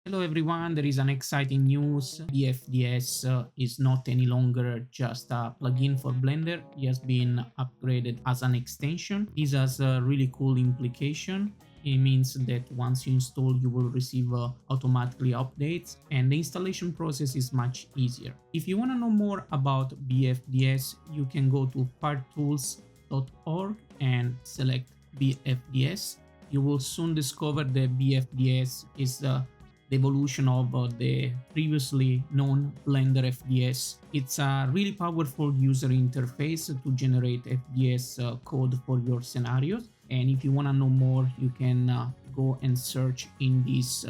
Hello everyone, there is an exciting news. BFDS is not any longer just a plugin for Blender, it has been upgraded as an extension. This has a really cool implication. It means that once you install, you will receive automatically updates and the installation process is much easier. If you want to know more about BFDS, you can go to parttools.org and select BFDS. You will soon discover that BFDS is the evolution of the previously known Blender FDS. It's a really powerful user interface to generate FDS code for your scenarios. And if you want to know more, you can go and search in this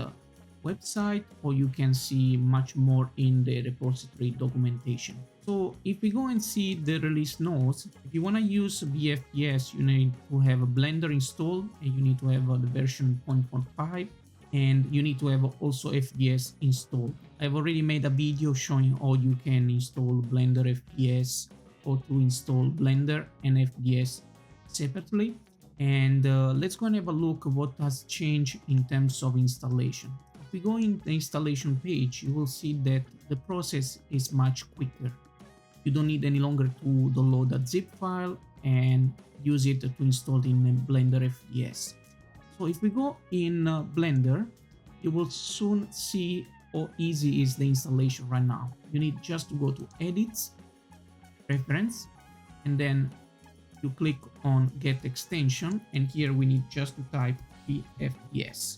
website, or you can see much more in the repository documentation. So if we go and see the release notes, if you want to use BFDS, you need to have a Blender installed and you need to have the version 0.15 and you need to have also FDS installed. I've already made a video showing how you can install Blender FDS or to install Blender and FDS separately. And let's go and have a look at what has changed in terms of installation. If we go in the installation page, you will see that the process is much quicker. You don't need any longer to download a zip file and use it to install in Blender FDS. So if we go in Blender, you will soon see how easy is the installation right now. You need just to go to Edits, Preference, and then you click on Get Extension, and here we need just to type BFDS.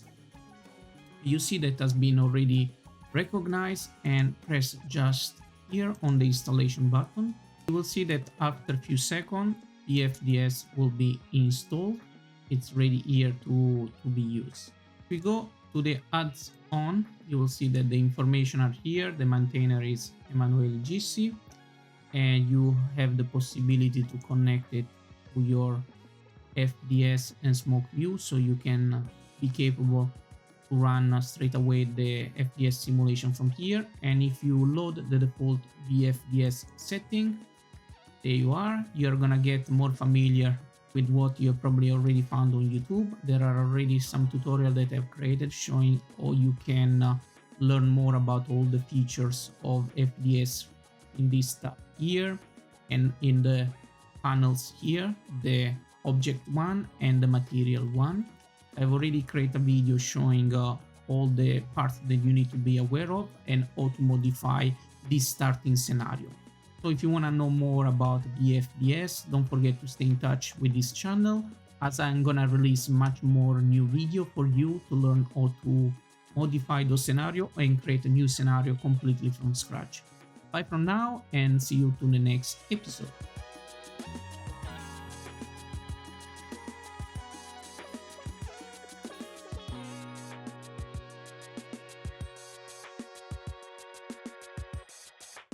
You see that has been already recognized, and press just here on the installation button. You will see that after a few seconds, BFDS will be installed. It's ready here to be used. If we go to the adds on, you will see that the information are here. The maintainer is Emanuele GC, and you have the possibility to connect it to your FDS and smoke view, so you can be capable to run straight away the FDS simulation from here. And if you load the default BFDS setting, there you are. You're gonna get more familiar with what you probably already found on YouTube. There are already some tutorials that I've created showing how you can learn more about all the features of FDS in this tab here and in the panels here, the object one and the material one. I've already created a video showing all the parts that you need to be aware of and how to modify this starting scenario. So if you want to know more about BFDS, don't forget to stay in touch with this channel, as I'm gonna release much more new video for you to learn how to modify those scenarios and create a new scenario completely from scratch. Bye from now and see you to the next episode.